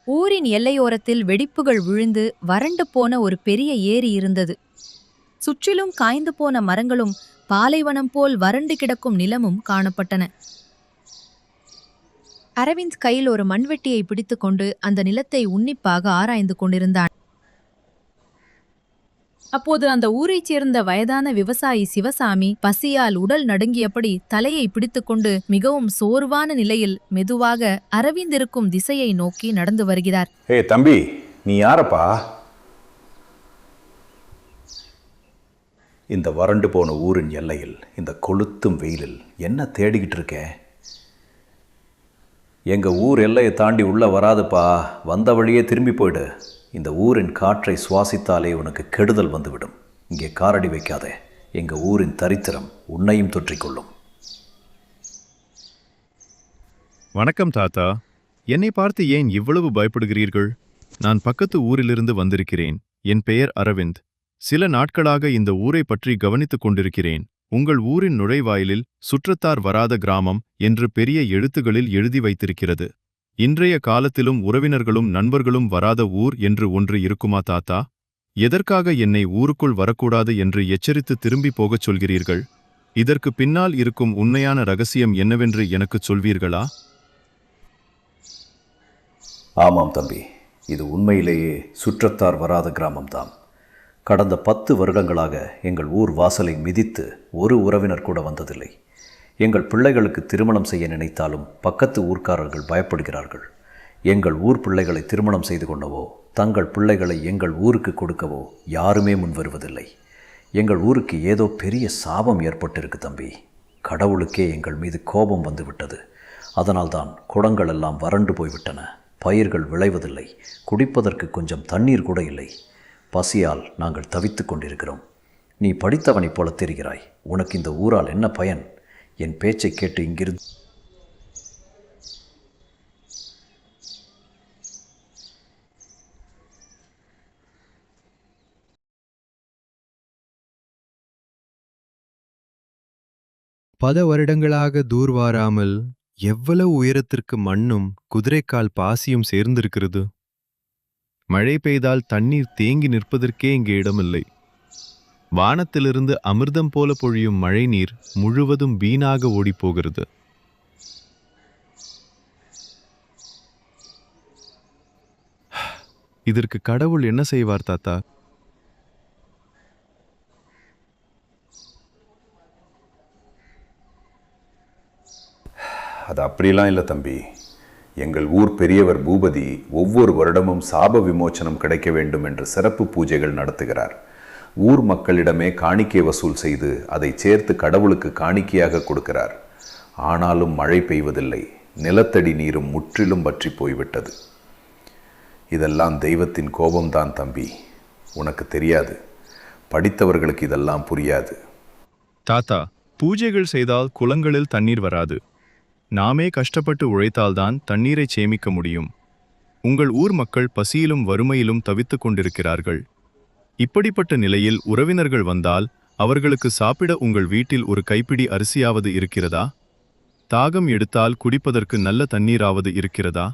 ஊரின் எல்லையோரத்தில் வெடிப்புகள் விழுந்து வறண்டு போன ஒரு பெரிய ஏரி இருந்தது. சுற்றிலும் காய்ந்து போன மரங்களும் பாலைவனம் போல் வறண்டு கிடக்கும் நிலமும் காணப்பட்டன. அரவிந்த் கையில் ஒரு மண்வெட்டியை பிடித்துக்கொண்டு அந்த நிலத்தை உன்னிப்பாக ஆராய்ந்து கொண்டிருந்தான். அப்போது அந்த ஊரைச் சேர்ந்த வயதான விவசாயி சிவசாமி பசியால் உடல் நடுங்கியபடி தலையை பிடித்துக்கொண்டு மிகவும் சோர்வான நிலையில் மெதுவாக அரவிந்த் இருக்கும் திசையை நோக்கி நடந்து வருகிறார். ஏய் தம்பி, நீ யாரப்பா? இந்த வறண்டு போன ஊரின் எல்லையில் இந்த கொளுத்தும் வெயிலில் என்ன தேடிக்கிட்டு இருக்க? எங்க ஊர் எல்லையை தாண்டி உள்ள வராதுப்பா, வந்த வழியே திரும்பி போயிடு. இந்த ஊரின் காற்றை சுவாசித்தாலே உனக்கு கெடுதல் வந்துவிடும். இங்கே காரடி வைக்காதே, எங்க ஊரின் தரித்திரம் உன்னையும் தொற்றிக்கொள்ளும். வணக்கம் தாத்தா. என்னை பார்த்து ஏன் இவ்வளவு பயப்படுகிறீர்கள்? நான் பக்கத்து ஊரிலிருந்து வந்திருக்கிறேன். என் பெயர் அரவிந்த். சில நாட்களாக இந்த ஊரை பற்றி கவனித்துக் கொண்டிருக்கிறேன். உங்கள் ஊரின் நுழைவாயிலில் சுற்றத்தார் வராத கிராமம் என்று பெரிய எழுத்துகளில் எழுதி வைத்திருக்கிறது. இன்றைய காலத்திலும் உறவினர்களும் நண்பர்களும் வராத ஊர் என்று ஒன்று இருக்குமா தாத்தா? எதற்காக என்னை ஊருக்குள் வரக்கூடாது என்று எச்சரித்து திரும்பி போகச் சொல்கிறீர்கள்? இதற்கு பின்னால் இருக்கும் உண்மையான ரகசியம் என்னவென்று எனக்குச் சொல்வீர்களா? ஆமாம் தம்பி, இது உண்மையிலேயே சுற்றத்தார் வராத கிராமம்தான். கடந்த 10 வருடங்களாக எங்கள் ஊர் வாசலை மிதித்து ஒரு உறவினர் கூட வந்ததில்லை. எங்கள் பிள்ளைகளுக்கு திருமணம் செய்ய நினைத்தாலும் பக்கத்து ஊர்க்காரர்கள் பயப்படுகிறார்கள். எங்கள் ஊர் பிள்ளைகளை திருமணம் செய்து கொள்ளவோ தங்கள் பிள்ளைகளை எங்கள் ஊருக்கு கொடுக்கவோ யாருமே முன்வருவதில்லை. எங்கள் ஊருக்கு ஏதோ பெரிய சாபம் ஏற்பட்டிருக்கு தம்பி. கடவுளுக்கே எங்கள் மீது கோபம் வந்துவிட்டது. அதனால்தான் குளங்கள் எல்லாம் வறண்டு போய்விட்டன. பயிர்கள் விளைவதில்லை. குடிப்பதற்கு கொஞ்சம் தண்ணீர் கூட இல்லை. பசியால் நாங்கள் தவித்து கொண்டிருக்கிறோம். நீ படித்தவனைப் போல தெரிகிறாய். உனக்கு இந்த ஊரால் என்ன பயன்? என் பேச்சை கேட்டு இங்கிருந்து பல வருடங்களாக தூர்வாராமல் எவ்வளவு உயரத்திற்கு மண்ணும் குதிரைக்கால் பாசியும் சேர்ந்திருக்கிறது. மழை பெய்தால் தண்ணீர் தேங்கி நிற்பதற்கே இங்கே இடமில்லை. வானத்திலிருந்து அமிர்தம் போல பொழியும் மழை நீர் முழுவதும் வீணாக ஓடிப்போகிறது. இதற்கு கடவுள் என்ன செய்வார் தாத்தா? அது அப்படிலாம் இல்லை தம்பி. எங்கள் ஊர் பெரியவர் பூபதி ஒவ்வொரு வருடமும் சாப விமோச்சனம் கிடைக்க வேண்டும் என்று சிறப்பு பூஜைகள் நடத்துகிறார். ஊர் மக்களிடமே காணிக்கை வசூல் செய்து அதை சேர்த்து கடவுளுக்கு காணிக்கையாக கொடுக்கிறார். ஆனாலும் மழை பெய்வதில்லை. நிலத்தடி நீரும் முற்றிலும் பற்றி போய்விட்டது. இதெல்லாம் தெய்வத்தின் கோபம்தான் தம்பி. உனக்கு தெரியாது. படித்தவர்களுக்கு இதெல்லாம் புரியாது. தாத்தா, பூஜைகள் செய்தால் குளங்களில் தண்ணீர் வராது. நாமே கஷ்டப்பட்டு உழைத்தால்தான் தண்ணீரை சேமிக்க முடியும். உங்கள் ஊர் மக்கள் பசியிலும் வறுமையிலும் தவித்துக் கொண்டிருக்கிறார்கள். இப்படிப்பட்ட நிலையில் உறவினர்கள் வந்தால் அவர்களுக்கு சாப்பிட உங்கள் வீட்டில் ஒரு கைப்பிடி அரிசியாவது இருக்கிறதா? தாகம் எடுத்தால் குடிப்பதற்கு நல்ல தண்ணீராவது இருக்கிறதா?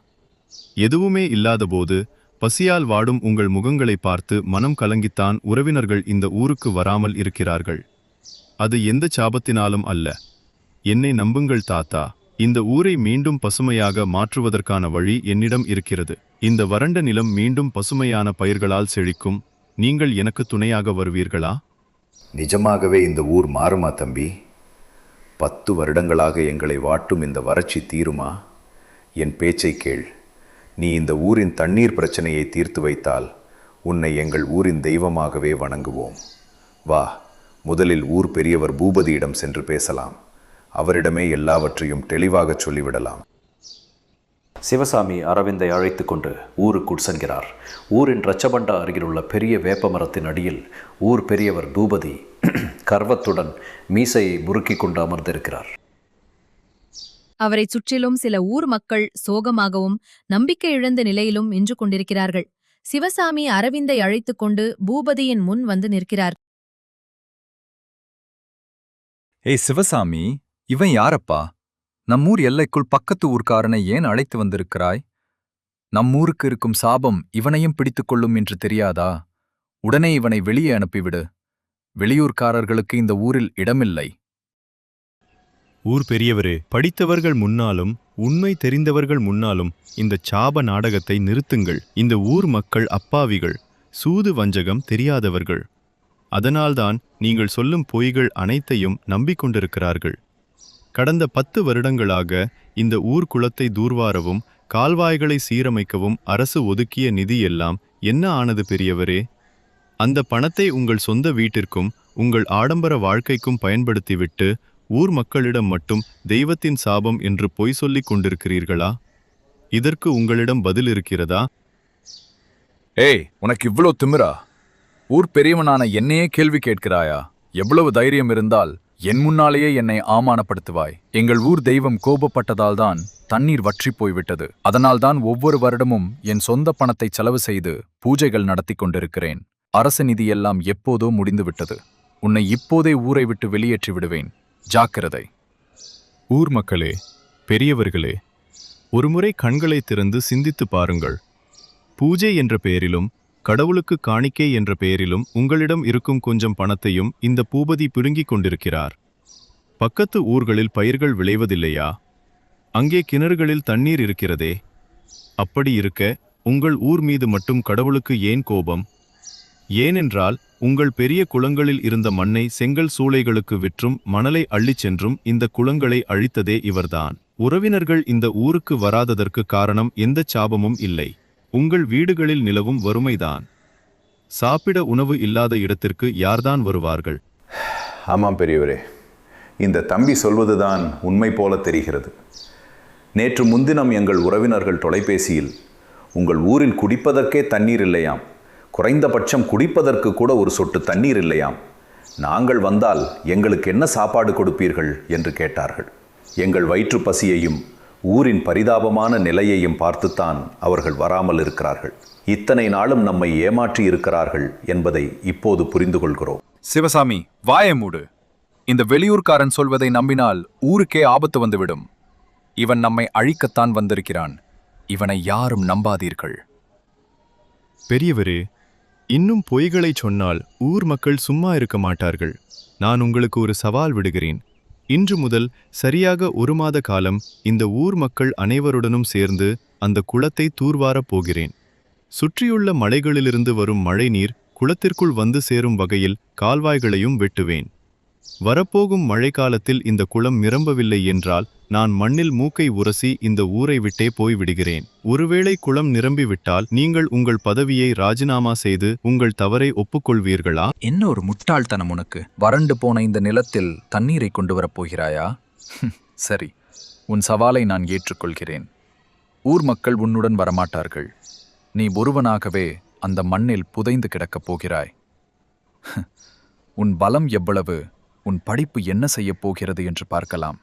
எதுவுமே இல்லாதபோது பசியால் வாடும் உங்கள் முகங்களை பார்த்து மனம் கலங்கித்தான் உறவினர்கள் இந்த ஊருக்கு வராமல் இருக்கிறார்கள். அது எந்த சாபத்தினாலும் அல்ல. என்னை நம்புங்கள் தாத்தா. இந்த ஊரை மீண்டும் பசுமையாக மாற்றுவதற்கான வழி என்னிடம் இருக்கிறது. இந்த வறண்ட நிலம் மீண்டும் பசுமையான பயிர்களால் செழிக்கும். நீங்கள் எனக்கு துணையாக வருவீர்களா? நிஜமாகவே இந்த ஊர் மாறுமா தம்பி? 10 வருடங்களாக எங்களை வாட்டும் இந்த வறட்சி தீருமா? என் பேச்சை கேள். நீ இந்த ஊரின் தண்ணீர் பிரச்சனையை தீர்த்து வைத்தால் உன்னை எங்கள் ஊரின் தெய்வமாகவே வணங்குவோம். வா, முதலில் ஊர் பெரியவர் பூபதியிடம் சென்று பேசலாம். அவரிடமே எல்லாவற்றையும் தெளிவாக சொல்லிவிடலாம். சிவசாமி அரவிந்தை அழைத்து கொண்டு ஊருக்குள் சென்கிறார். ஊரின் ரச்சபண்டா அருகிலுள்ள பெரிய வேப்ப மரத்தின் அடியில் ஊர் பெரியவர் பூபதி கர்வத்துடன் மீசையை முறுக்கிக் கொண்டு அமர்ந்திருக்கிறார். அவரை சுற்றிலும் சில ஊர் மக்கள் சோகமாகவும் நம்பிக்கை இழந்த நிலையிலும் நின்று கொண்டிருக்கிறார்கள். சிவசாமி அரவிந்தை அழைத்துக் கொண்டு பூபதியின் முன் வந்து நிற்கிறார். ஏய் சிவசாமி, இவன் யாரப்பா? நம்மூர் எல்லைக்குள் பக்கத்து ஊர்க்காரனை ஏன் அழைத்து வந்திருக்கிறாய்? நம்மூருக்கு இருக்கும் சாபம் இவனையும் பிடித்துக்கொள்ளும் என்று தெரியாதா? உடனே இவனை வெளியே அனுப்பிவிடு. வெளியூர்க்காரர்களுக்கு இந்த ஊரில் இடமில்லை. ஊர் பெரியவரே, படித்தவர்கள் முன்னாலும் உண்மை தெரிந்தவர்கள் முன்னாலும் இந்த சாப நாடகத்தை நிறுத்துங்கள். இந்த ஊர் மக்கள் அப்பாவிகள், சூது வஞ்சகம் தெரியாதவர்கள். அதனால்தான் நீங்கள் சொல்லும் பொய்கள் அனைத்தையும் நம்பிக்கொண்டிருக்கிறார்கள். கடந்த 10 வருடங்களாக இந்த ஊர் குளத்தை தூர்வாரவும் கால்வாய்களை சீரமைக்கவும் அரசு ஒதுக்கிய நிதி எல்லாம் என்ன ஆனது பெரியவரே? அந்த பணத்தை உங்கள் சொந்த வீட்டிற்கும் உங்கள் ஆடம்பர வாழ்க்கைக்கும் பயன்படுத்திவிட்டு ஊர் மக்களிடம் மட்டும் தெய்வத்தின் சாபம் என்று பொய் சொல்லிக் கொண்டிருக்கிறீர்களா? இதற்கு உங்களிடம் பதில் இருக்கிறதா? ஏய், உனக்கு இவ்வளோ திமிரா? ஊர் பெரியவனான என்னையே கேள்வி கேட்கிறாயா? எவ்வளவு தைரியம் இருந்தால் என் முன்னாலேயே என்னை ஆமானப்படுத்துவாய். எங்கள் ஊர் தெய்வம் கோபப்பட்டதால்தான் தண்ணீர் வற்றி போய்விட்டது. அதனால்தான் ஒவ்வொரு வருடமும் என் சொந்த பணத்தை செலவு செய்து பூஜைகள் நடத்தி கொண்டிருக்கிறேன். அரசு நிதியெல்லாம் எப்போதோ முடிந்துவிட்டது. உன்னை இப்போதே ஊரை விட்டு வெளியேற்றி விடுவேன். ஜாக்கிரதை. ஊர் மக்களே, பெரியவர்களே, ஒருமுறை கண்களை திறந்து சிந்தித்து பாருங்கள். பூஜை என்ற பெயரிலும் கடவுளுக்கு காணிக்கை என்ற பெயரிலும் உங்களிடம் இருக்கும் கொஞ்சம் பணத்தையும் இந்த பூபதி பிடுங்கிக் கொண்டிருக்கிறார். பக்கத்து ஊர்களில் பயிர்கள் விளைவதில்லையா? அங்கே கிணறுகளில் தண்ணீர் இருக்கிறதே. அப்படி இருக்க உங்கள் ஊர் மீது மட்டும் கடவுளுக்கு ஏன் கோபம்? ஏனென்றால் உங்கள் பெரிய குளங்களில் இருந்த மண்ணை செங்கல் சூளைகளுக்கு விற்றும் மணலை அள்ளிச் சென்றும் இந்த குளங்களை அழித்ததே இவர்தான். உறவினர்கள் இந்த ஊருக்கு வராததற்கு காரணம் எந்தச் சாபமும் இல்லை. உங்கள் வீடுகளில் நிலவும் வறுமைதான். சாப்பிட உணவு இல்லாத இடத்திற்கு யார்தான் வருவார்கள்? ஆமாம் பெரியவரே, இந்த தம்பி சொல்வதுதான் உண்மை போல தெரிகிறது. நேற்று முன்தினம் எங்கள் உறவினர்கள் தொலைபேசியில் உங்கள் ஊரில் குடிப்பதற்கே தண்ணீர் இல்லையாம், குறைந்தபட்சம் குடிப்பதற்கு கூட ஒரு சொட்டு தண்ணீர் இல்லையாம், நாங்கள் வந்தால் எங்களுக்கு என்ன சாப்பாடு கொடுப்பீர்கள் என்று கேட்டார்கள். எங்கள் வயிற்று பசியையும் ஊரின் பரிதாபமான நிலையையும் பார்த்துத்தான் அவர்கள் வராமல் இருக்கிறார்கள். இத்தனை நாளும் நம்மை ஏமாற்றி இருக்கிறார்கள் என்பதை இப்போது புரிந்து கொள்கிறோம். சிவசாமி, வாயை மூடு. இந்த வெளியூர்காரன் சொல்வதை நம்பினால் ஊருக்கே ஆபத்து வந்துவிடும். இவன் நம்மை அழிக்கத்தான் வந்திருக்கிறான். இவனை யாரும் நம்பாதீர்கள். பெரியவரே, இன்னும் பொய்களைச் சொன்னால் ஊர் மக்கள் சும்மா இருக்க மாட்டார்கள். நான் உங்களுக்கு ஒரு சவால் விடுகிறேன். இன்று முதல் சரியாக 1 மாத காலம் இந்த ஊர் மக்கள் அனைவருடனும் சேர்ந்து அந்த குளத்தை தூர்வாரப் போகிறேன். சுற்றியுள்ள மலைகளிலிருந்து வரும் மழைநீர் குளத்திற்குள் வந்து சேரும் வகையில் கால்வாய்களையும் வெட்டுவேன். வரப்போகும் மழைக்காலத்தில் இந்த குளம் நிரம்பவில்லை என்றால் நான் மண்ணில் மூக்கை உரசி இந்த ஊரை விட்டே போய்விடுகிறேன். ஒருவேளை குளம் நிரம்பிவிட்டால் நீங்கள் உங்கள் பதவியை ராஜினாமா செய்து உங்கள் தவறை ஒப்புக்கொள்வீர்களா? என்ன ஒரு முட்டாள்தனம் உனக்கு! வறண்டு போன இந்த நிலத்தில் தண்ணீரை கொண்டு வரப் போகிறாயா? சரி, உன் சவாலை நான் ஏற்றுக்கொள்கிறேன். ஊர் மக்கள் உன்னுடன் வரமாட்டார்கள். நீ ஒருவனாகவே அந்த மண்ணில் புதைந்து கிடக்கப் போகிறாய். உன் பலம் எவ்வளவு, உன் படிப்பு என்ன செய்யப் போகிறது என்று பார்க்கலாம்.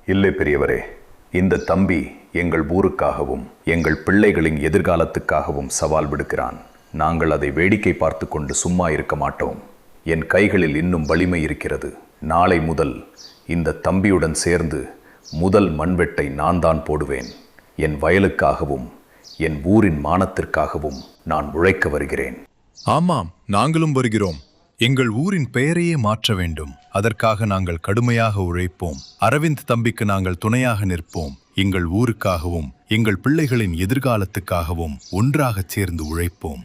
இல்லை பெரியவரே, இந்த தம்பி எங்கள் ஊருக்காகவும் எங்கள் பிள்ளைகளின் எதிர்காலத்துக்காகவும் சவால் விடுக்கிறான். நாங்கள் அதை வேடிக்கை பார்த்து கொண்டு சும்மா இருக்க மாட்டோம். என் கைகளில் இன்னும் வலிமை இருக்கிறது. நாளை முதல் இந்த தம்பியுடன் சேர்ந்து முதல் மண்வெட்டை நான் தான் போடுவேன். என் வயலுக்காகவும் என் ஊரின் மானத்திற்காகவும் நான் உழைக்க வருகிறேன். ஆமாம், நாங்களும் வருகிறோம். எங்கள் ஊரின் பெயரையே மாற்ற வேண்டும். அதற்காக நாங்கள் கடுமையாக உழைப்போம். அரவிந்த் தம்பிக்கு நாங்கள் துணையாக நிற்போம். எங்கள் ஊருக்காகவும் எங்கள் பிள்ளைகளின் எதிர்காலத்துக்காகவும் ஒன்றாகச் சேர்ந்து உழைப்போம்.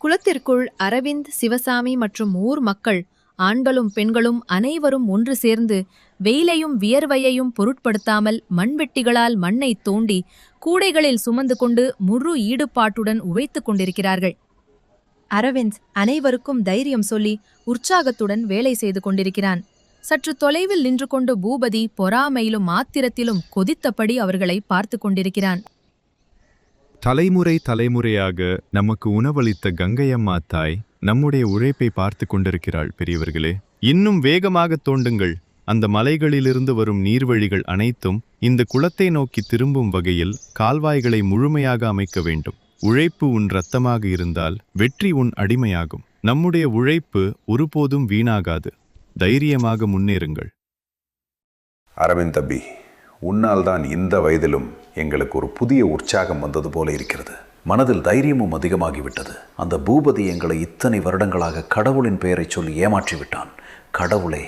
குளத்திற்குள் அரவிந்த், சிவசாமி மற்றும் ஊர் மக்கள், ஆண்களும் பெண்களும் அனைவரும் ஒன்று சேர்ந்து வெயிலையும் வியர்வையையும் பொருட்படுத்தாமல் மண்வெட்டிகளால் மண்ணை தோண்டி கூடைகளில் சுமந்து கொண்டு முழு ஈடுபாட்டுடன் உழைத்துக் கொண்டிருக்கிறார்கள். அரவிந்த் அனைவருக்கும் தைரியம் சொல்லி உற்சாகத்துடன் வேலை செய்து கொண்டிருக்கிறான். சற்று தொலைவில் நின்று கொண்டு பூபதி பொறாமையிலும் ஆத்திரத்திலும் கொதித்தபடி அவர்களை பார்த்து கொண்டிருக்கிறான். தலைமுறை தலைமுறையாக நமக்கு உணவளித்த கங்கையம்மா தாய் நம்முடைய உழைப்பை பார்த்து கொண்டிருக்கிறாள். பெரியவர்களே, இன்னும் வேகமாக தோண்டுங்கள். அந்த மலைகளிலிருந்து வரும் நீர்வழிகள் அனைத்தும் இந்த குளத்தை நோக்கி திரும்பும் வகையில் கால்வாய்களை முழுமையாக அமைக்க வேண்டும். உழைப்பு உன் இரத்தமாக இருந்தால் வெற்றி உன் அடிமையாகும். நம்முடைய உழைப்பு ஒருபோதும் வீணாகாது. தைரியமாக முன்னேறுங்கள். அரவிந்த் தம்பி, உன்னால் தான் இந்த வயதிலும் எங்களுக்கு ஒரு புதிய உற்சாகம் வந்தது போல இருக்கிறது. மனதில் தைரியமும் அதிகமாகிவிட்டது. அந்த பூபதி எங்களை இத்தனை வருடங்களாக கடவுளின் பெயரை சொல்லி ஏமாற்றி விட்டான். கடவுளே,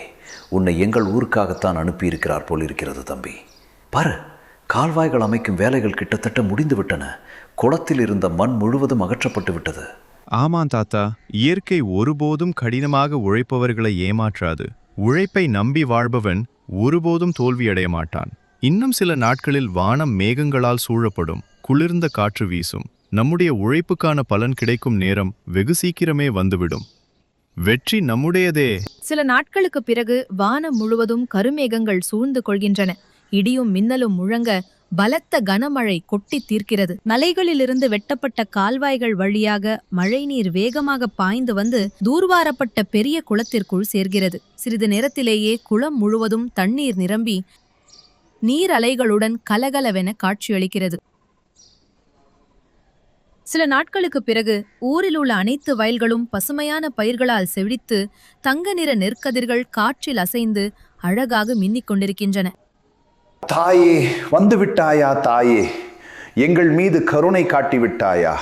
உன்னை எங்கள் ஊருக்காகத்தான் அனுப்பியிருக்கிறார் போலிருக்கிறது தம்பி. பாரு, கால்வாய்கள் அமைக்கும் வேலைகள் கிட்டத்தட்ட முடிந்து விட்டன. குளத்தில் இருந்த மண் முழுவதும் அகற்றப்பட்டு விட்டது. ஆமாம் தாத்தா, இயற்கை ஒருபோதும் கடினமாக உழைப்பவர்களை ஏமாற்றாது. உழைப்பை நம்பி வாழ்பவன் ஒருபோதும் தோல்வியடைய மாட்டான். இன்னும் சில நாட்களில் வானம் மேகங்களால் சூழப்படும், குளிர்ந்த காற்று வீசும். நம்முடைய உழைப்புக்கான பலன் கிடைக்கும் நேரம் வெகு சீக்கிரமே வந்துவிடும். வெற்றி நம்முடையதே. சில நாட்களுக்கு பிறகு வானம் முழுவதும் கருமேகங்கள் சூழ்ந்து கொள்கின்றன. இடியும் மின்னலும் முழங்க பலத்த கனமழை கொட்டி தீர்க்கிறது. மலைகளிலிருந்து வெட்டப்பட்ட கால்வாய்கள் வழியாக மழைநீர் வேகமாக பாய்ந்து வந்து தூர்வாரப்பட்ட பெரிய குளத்திற்குள் சேர்கிறது. சிறிது நேரத்திலேயே குளம் முழுவதும் தண்ணீர் நிரம்பி நீர் அலைகளுடன் கலகலவென காட்சியளிக்கிறது. சில நாட்களுக்கு பிறகு ஊரில் உள்ள அனைத்து வயல்களும் பசுமையான பயிர்களால் செழித்து தங்க நிற நெற்கதிர்கள் காற்றில் அசைந்து அழகாக மின்னிக் கொண்டிருக்கின்றன. தாயே, வந்து விட்டாயா தாயே, எங்கள் மீது கருணை காட்டி விட்டாயா?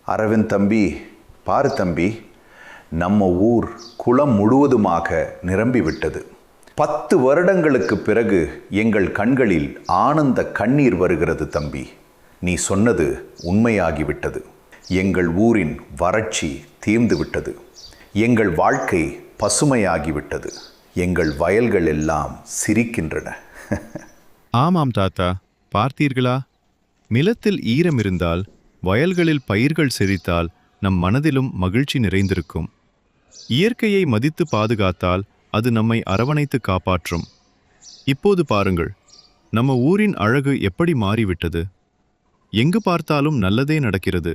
அரவிந்த் தம்பி, பாரு தம்பி, நம்ம ஊர் குளம் முழுவதுமாக நிரம்பி விட்டது. 10 வருடங்களுக்கு பிறகு எங்கள் கண்களில் ஆனந்த கண்ணீர் வருகிறது தம்பி. நீ சொன்னது உண்மையாகிவிட்டது. எங்கள் ஊரின் வறட்சி தீர்ந்து விட்டது. எங்கள் வாழ்க்கை பசுமையாகிவிட்டது. எங்கள் வயல்கள் எல்லாம் சிரிக்கின்றன. ஆமாம் தாத்தா, பார்த்தீர்களா? நிலத்தில் ஈரம் இருந்தால், வயல்களில் பயிர்கள் செழித்தால் நம் மனதிலும் மகிழ்ச்சி நிறைந்திருக்கும். இயற்கையை மதித்து பாதுகாத்தால் அது நம்மை அரவணைத்து காப்பாற்றும். இப்போது பாருங்கள், நம்ம ஊரின் அழகு எப்படி மாறிவிட்டது. எங்கு பார்த்தாலும் நல்லதே நடக்கிறது.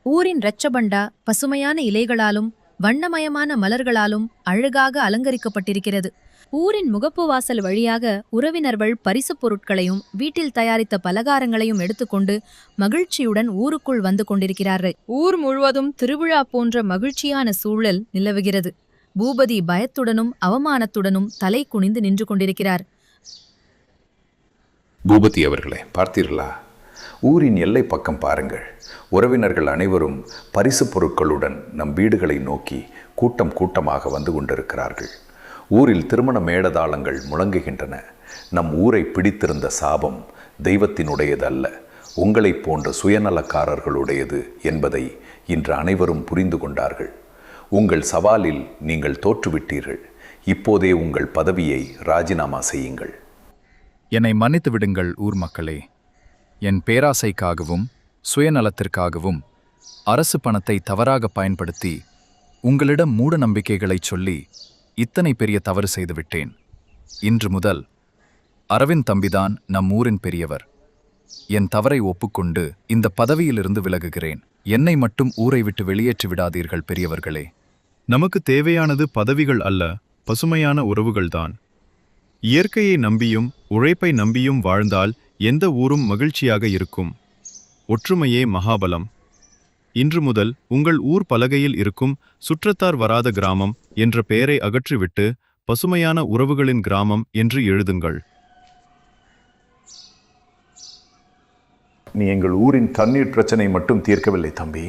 ஊரின் இரட்சபண்டா பசுமையான இலைகளாலும் வண்ணமயமான மலர்களாலும் அழகாக அலங்கரிக்கப்பட்டிருக்கிறது. ஊரின் முகப்பு வாசல் வழியாக உறவினர்கள் பரிசுப் பொருட்களையும் வீட்டில் தயாரித்த பலகாரங்களையும் எடுத்துக்கொண்டு மகிழ்ச்சியுடன் ஊருக்குள் வந்து கொண்டிருக்கிறார்கள். ஊர் முழுவதும் திருவிழா போன்ற மகிழ்ச்சியான சூழல் நிலவுகிறது. பூபதி பயத்துடனும் அவமானத்துடனும் தலை குனிந்து நின்று கொண்டிருக்கிறார். பூபதி அவர்களே, பார்த்தீர்களா? ஊரின் எல்லை பக்கம் பாருங்கள். உறவினர்கள் அனைவரும் பரிசு பொருட்களுடன் நம் வீடுகளை நோக்கி கூட்டம் கூட்டமாக வந்து கொண்டிருக்கிறார்கள். ஊரில் திருமண மேடதாளங்கள் முழங்குகின்றன. நம் ஊரை பிடித்திருந்த சாபம் தெய்வத்தினுடையதல்ல, உங்களைப் போன்ற சுயநலக்காரர்களுடையது என்பதை இன்று அனைவரும் புரிந்து கொண்டார்கள். உங்கள் சவாலில் நீங்கள் தோற்றுவிட்டீர்கள். இப்போதே உங்கள் பதவியை ராஜினாமா செய்யுங்கள். என்னை மன்னித்து விடுங்கள் ஊர் மக்களே. என் பேராசைக்காகவும் சுயநலத்திற்காகவும் அரசு பணத்தை தவறாக பயன்படுத்தி உங்களிடம் மூட நம்பிக்கைகளைச் சொல்லி இத்தனை பெரிய தவறு செய்துவிட்டேன். இன்று முதல் அரவிந்த் தம்பிதான் நம் ஊரின் பெரியவர். என் தவறை ஒப்புக்கொண்டு இந்த பதவியிலிருந்து விலகுகிறேன். என்னை மட்டும் ஊரை விட்டு வெளியேற்றி விடாதீர்கள் பெரியவர்களே. நமக்கு தேவையானது பதவிகள் அல்ல, பசுமையான உறவுகள்தான். இயற்கையை நம்பியும் உழைப்பை நம்பியும் வாழ்ந்தால் எந்த ஊரும் மகிழ்ச்சியாக இருக்கும். ஒற்றுமையே மகாபலம். இன்று முதல் உங்கள் ஊர் பலகையில் இருக்கும் சுற்றத்தார் வராத கிராமம் என்ற பெயரை அகற்றிவிட்டு பசுமையான உறவுகளின் கிராமம் என்று எழுதுங்கள். நீ எங்கள் ஊரின் தண்ணீர் பிரச்சனை மட்டும் தீர்க்கவில்லை தம்பி.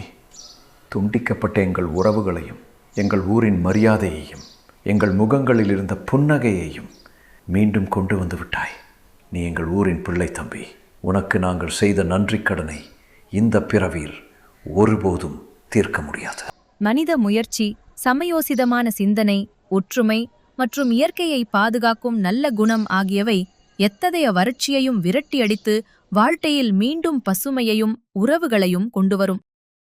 துண்டிக்கப்பட்ட எங்கள் உறவுகளையும், எங்கள் ஊரின் மரியாதையையும், எங்கள் முகங்களில் இருந்த புன்னகையையும் மீண்டும் கொண்டு வந்து விட்டாய். நீ எங்கள் ஊரின் பிள்ளை தம்பி. உனக்கு நாங்கள் செய்த நன்றி கடனை இந்த பிறவியில் ஒருபோதும் தீர்க்க முடியாது. மனித முயற்சி, சமயோசிதமான சிந்தனை, ஒற்றுமை மற்றும் இயற்கையை பாதுகாக்கும் நல்ல குணம் ஆகியவை எத்தகைய வறட்சியையும் விரட்டியடித்து வாழ்க்கையில் மீண்டும் பசுமையையும் உறவுகளையும் கொண்டுவரும்.